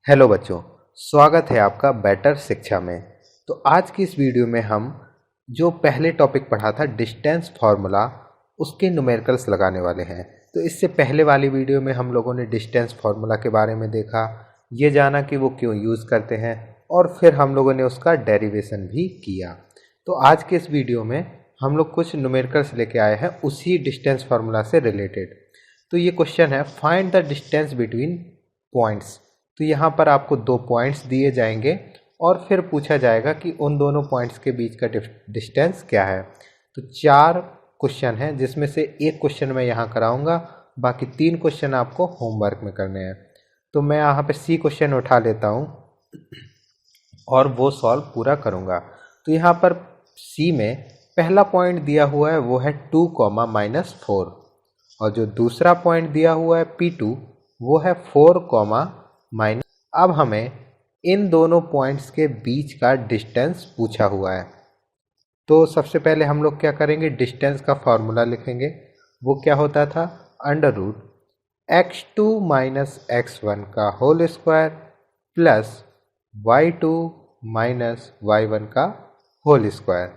Hello बच्चों, स्वागत है आपका बेटर शिक्षा में। तो आज की इस वीडियो में हम जो पहले टॉपिक पढ़ा था डिस्टेंस फार्मूला, उसके न्यूमेरिकल्स लगाने वाले हैं। तो इससे पहले वाली वीडियो में हम लोगों ने डिस्टेंस फार्मूला के बारे में देखा, ये जाना कि वो क्यों यूज़ करते हैं और फिर हम लोगों ने उसका डेरिवेशन भी किया। तो आज के इस वीडियो में हम लोग कुछ न्यूमेरिकल्स लेके आए हैं उसी डिस्टेंस फार्मूला से रिलेटेड। तो ये क्वेश्चन है, find the distance between points. तो यहाँ पर आपको दो पॉइंट्स दिए जाएंगे और फिर पूछा जाएगा कि उन दोनों पॉइंट्स के बीच का डिस्टेंस क्या है। तो चार क्वेश्चन हैं जिसमें से एक क्वेश्चन मैं यहाँ कराऊंगा, बाकी तीन क्वेश्चन आपको होमवर्क में करने हैं। तो मैं यहाँ पे सी क्वेश्चन उठा लेता हूँ और वो सॉल्व पूरा करूँगा। तो यहाँ पर सी में पहला पॉइंट दिया हुआ है वो है 2, -4 और जो दूसरा पॉइंट दिया हुआ है P2 वो है 4, माइनस। अब हमें इन दोनों पॉइंट्स के बीच का डिस्टेंस पूछा हुआ है। तो सबसे पहले हम लोग क्या करेंगे, डिस्टेंस का फॉर्मूला लिखेंगे। वो क्या होता था, √x2 - x1 का whole square plus y2 - y1 का होल स्क्वायर।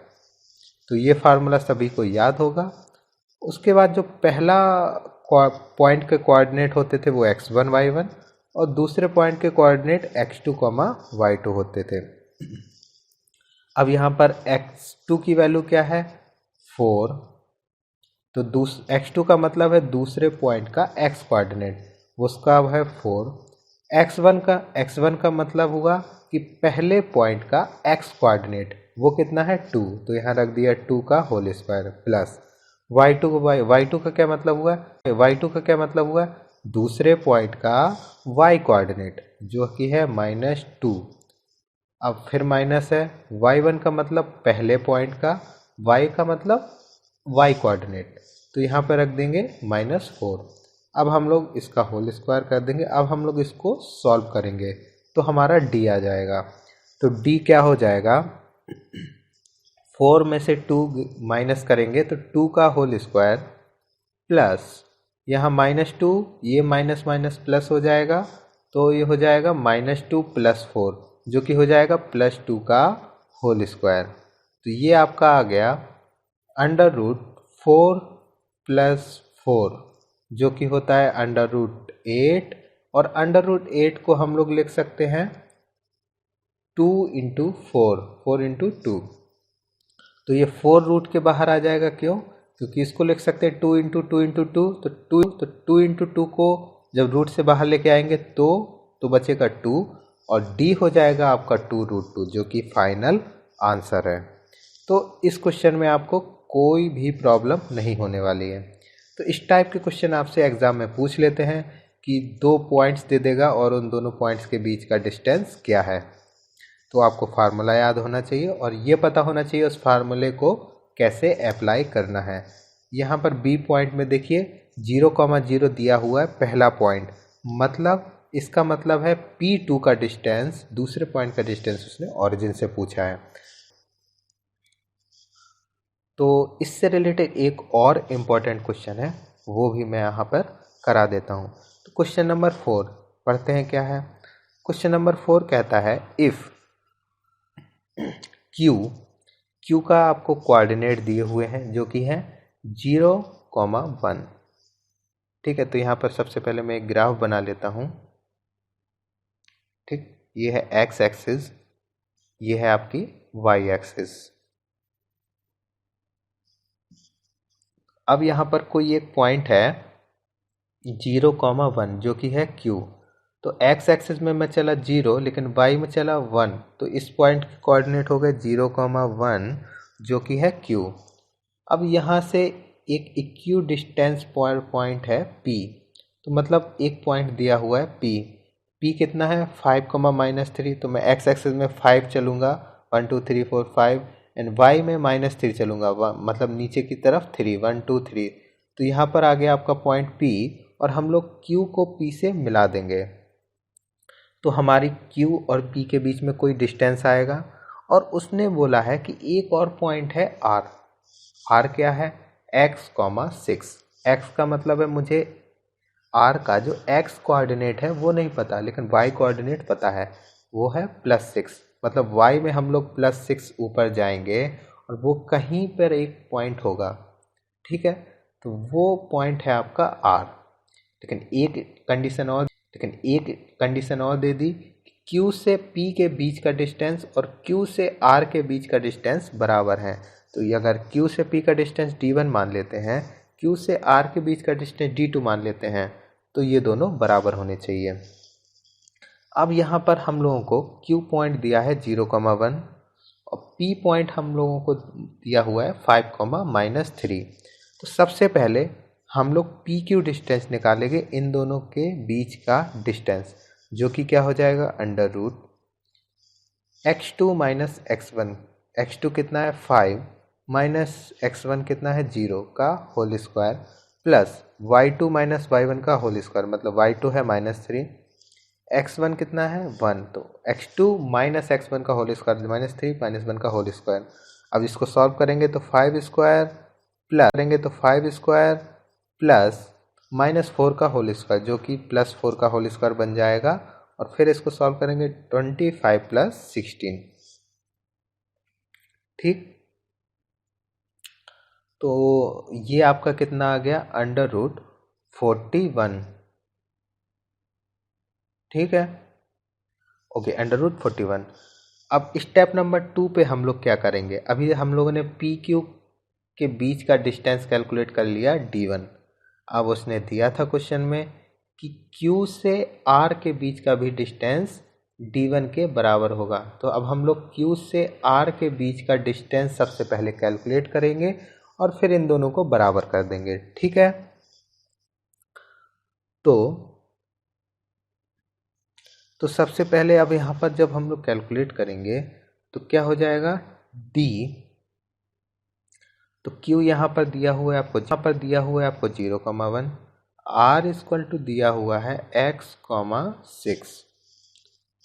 तो ये फार्मूला सभी को याद होगा। उसके बाद जो पहला पॉइंट के कोऑर्डिनेट होते थे वो x1 y1 और दूसरे पॉइंट के कोऑर्डिनेट x2, y2 होते थे। अब यहाँ पर x2 की वैल्यू क्या है, 4। तो x2 का मतलब है दूसरे पॉइंट का x कोऑर्डिनेट, उसका है 4। x1 का मतलब हुआ कि पहले पॉइंट का x कोऑर्डिनेट, वो कितना है 2, तो यहाँ रख दिया 2 का होल स्क्वायर प्लस y2 का क्या मतलब हुआ, दूसरे पॉइंट का y कोऑर्डिनेट जो कि है -2। अब फिर माइनस है, y1 का मतलब पहले पॉइंट का, y का मतलब y कोऑर्डिनेट, तो यहाँ पर रख देंगे -4। अब हम लोग इसका होल स्क्वायर कर देंगे। अब हम लोग इसको सॉल्व करेंगे तो हमारा d आ जाएगा। तो d क्या हो जाएगा, 4 में से 2 माइनस करेंगे तो 2 का होल स्क्वायर प्लस यहाँ -2, ये माइनस माइनस प्लस हो जाएगा, तो ये हो जाएगा -2 + 4 जो कि हो जाएगा +2 का होल स्क्वायर। तो ये आपका आ गया √4 + 4 जो कि होता है √8 और √8 को हम लोग लिख सकते हैं 2 × 4, 4 × 2। तो ये 4 रूट के बाहर आ जाएगा, क्यों, क्योंकि इसको लिख सकते हैं 2 × 2 × 2, तो 2 × 2 को जब रूट से बाहर लेके आएंगे तो बचेगा 2 और d हो जाएगा आपका 2√2 जो कि फाइनल आंसर है। तो इस क्वेश्चन में आपको कोई भी प्रॉब्लम नहीं होने वाली है। तो इस टाइप के क्वेश्चन आपसे एग्जाम में पूछ लेते हैं कि 2 पॉइंट्स दे देगा और उन दोनों पॉइंट्स के बीच का डिस्टेंस क्या है। तो आपको फार्मूला याद होना चाहिए और ये पता होना चाहिए उस फार्मूले को कैसे अप्लाई करना है। यहाँ पर बी पॉइंट में देखिए 0, दिया हुआ है पहला पॉइंट, मतलब इसका मतलब है P2 का डिस्टेंस, दूसरे पॉइंट का डिस्टेंस उसने ओरिजिन से पूछा है। तो इससे रिलेटेड एक और इम्पॉर्टेंट क्वेश्चन है, वो भी मैं यहाँ पर करा देता हूँ। तो क्वेश्चन नंबर 4 पढ़ते हैं क्या है। क्वेश्चन नंबर 4 कहता है इफ़ Q का आपको कोऑर्डिनेट दिए हुए हैं जो कि है 0, 1। ठीक है, तो यहाँ पर सबसे पहले मैं एक ग्राफ बना लेता हूँ। ठीक, ये है x एक्सिस, ये है आपकी y एक्सिस। अब यहाँ पर कोई एक पॉइंट है 0, 1 जो कि है Q। तो x एक्सिस में मैं चला 0 लेकिन y में चला 1, तो इस पॉइंट के कोऑर्डिनेट हो गए 0, 1 जो कि है Q। अब यहाँ से एक इक्यू डिस्टेंस पॉइंट है P, तो मतलब एक पॉइंट दिया हुआ है P कितना है 5, -3, तो मैं x एक्सिस में 5 चलूँगा, 1 2 3 4 5, एंड y में -3 चलूँगा, मतलब नीचे की तरफ 3, 1 2 3। तो यहाँ पर आ गया आपका पॉइंट P और हम लोग Q को P से मिला देंगे तो हमारी Q और P के बीच में कोई डिस्टेंस आएगा। और उसने बोला है कि एक और पॉइंट है R क्या है x, 6। x का मतलब है मुझे आर का जो एक्स कोऑर्डिनेट है वो नहीं पता, लेकिन वाई कोऑर्डिनेट पता है, वो है +6। मतलब वाई में हम लोग +6 ऊपर जाएंगे और वो कहीं पर एक पॉइंट होगा, ठीक है। तो वो पॉइंट है आपका आर। लेकिन एक कंडीशन और दे दी, Q से P के बीच का डिस्टेंस और Q से R के बीच का डिस्टेंस बराबर है। तो ये अगर Q से P का डिस्टेंस D1 मान लेते हैं, Q से R के बीच का डिस्टेंस D2 मान लेते हैं, तो ये दोनों बराबर होने चाहिए। अब यहाँ पर हम लोगों को Q पॉइंट दिया है 0,1 और P पॉइंट हम लोगों को दिया हुआ है 5,-3। तो सबसे पहले हम लोग PQ डिस्टेंस निकालेंगे इन दोनों के बीच का डिस्टेंस, जो कि क्या हो जाएगा √x2 माइनस x1। x2 कितना है 5 माइनस x1 कितना है 0 का whole square plus y2 minus y1 का होल स्क्वायर, मतलब y2 है -3, x1 कितना है 1, तो x2 माइनस x1 का होल स्क्वायर -3 -1 का होल स्क्वायर। अब इसको सॉल्व करेंगे तो 5 स्क्वायर प्लस -4 का होल स्क्वायर, जो कि +4 का होल स्क्वायर बन जाएगा। और फिर इसको सॉल्व करेंगे 25 + 16, ठीक। तो ये आपका कितना आ गया √41, ठीक है। ओके, √41। अब स्टेप नंबर 2 पे हम लोग क्या करेंगे, अभी हम लोगों ने PQ के बीच का डिस्टेंस कैलकुलेट कर लिया D1। अब उसने दिया था क्वेश्चन में कि Q से R के बीच का भी डिस्टेंस D1 के बराबर होगा। तो अब हम लोग Q से R के बीच का डिस्टेंस सबसे पहले कैलकुलेट करेंगे और फिर इन दोनों को बराबर कर देंगे, ठीक है। तो सबसे पहले अब यहाँ पर जब हम लोग कैलकुलेट करेंगे तो क्या हो जाएगा D, तो Q यहाँ पर दिया हुआ है आपको 0,1, R इक्वल टू दिया हुआ है x,6।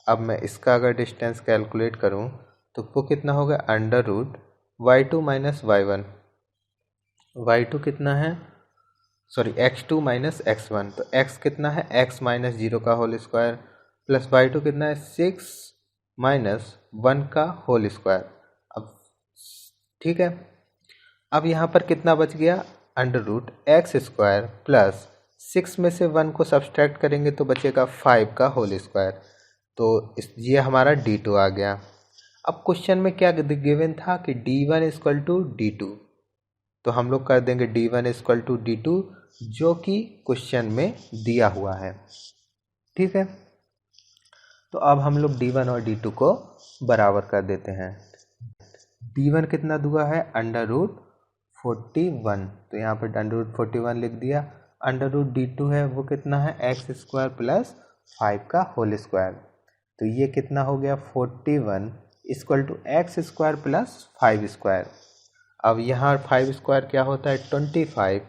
अब मैं इसका अगर डिस्टेंस कैलकुलेट करूँ तो वो कितना होगा √y2 माइनस y1। y2 कितना है, x2 माइनस x1, तो x कितना है x माइनस 0 का होल स्क्वायर प्लस y2 कितना है 6 माइनस 1 का होल स्क्वायर। अब ठीक है, अब यहाँ पर कितना बच गया √x² प्लस 6 में से 1 को सब्सट्रैक्ट करेंगे तो बचेगा 5 का होल स्क्वायर। तो ये हमारा D2 आ गया। अब क्वेश्चन में क्या गिवन था कि D1 इक्वल टू D2, तो हम लोग कर देंगे D1 इक्वल टू D2 जो कि क्वेश्चन में दिया हुआ है, ठीक है। तो अब हम लोग D1 और D2 को बराबर कर देते हैं। D1 कितना दुआ है √41, तो यहाँ पर √41 लिख दिया। √D2 है वो कितना है x² प्लस 5 का होल स्क्वायर, तो ये कितना हो गया 41 equal to x² plus 5 square. अब यहाँ 5 स्क्वायर क्या होता है 25,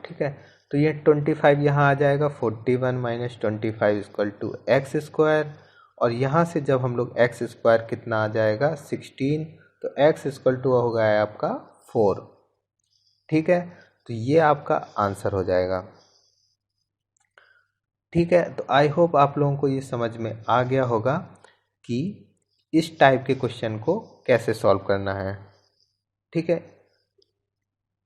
ठीक है। तो ये 25 यहाँ आ जाएगा 41 माइनस 25 इक्वल टू x², और यहाँ से जब हम लोग x² कितना आ जाएगा 16, तो x इक्वल टू हो गया है आपका 4, ठीक है। तो ये आपका आंसर हो जाएगा, ठीक है। तो आई होप आप लोगों को ये समझ में आ गया होगा कि इस टाइप के क्वेश्चन को कैसे सॉल्व करना है, ठीक है।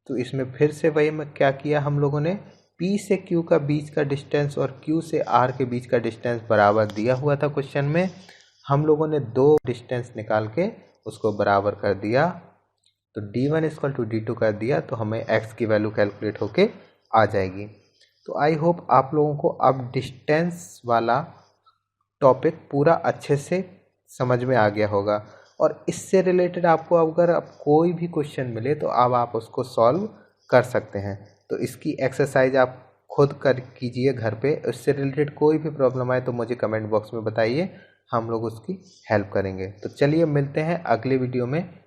तो इसमें फिर से वही में क्या किया हम लोगों ने, P से Q का बीच का डिस्टेंस और Q से R के बीच का डिस्टेंस बराबर दिया हुआ था क्वेश्चन में, हम लोगों ने दो डिस्टेंस निकाल के उसको बराबर कर दिया। तो D1 इक्वल टू D2 कर दिया तो हमें x की वैल्यू कैलकुलेट होके आ जाएगी। तो आई होप आप लोगों को अब डिस्टेंस वाला टॉपिक पूरा अच्छे से समझ में आ गया होगा, और इससे रिलेटेड आपको अगर अब कोई भी क्वेश्चन मिले तो अब आप उसको सॉल्व कर सकते हैं। तो इसकी एक्सरसाइज आप खुद कर कीजिए घर पे। इससे रिलेटेड कोई भी प्रॉब्लम आए तो मुझे कमेंट बॉक्स में बताइए, हम लोग उसकी हेल्प करेंगे। तो चलिए मिलते हैं अगले वीडियो में।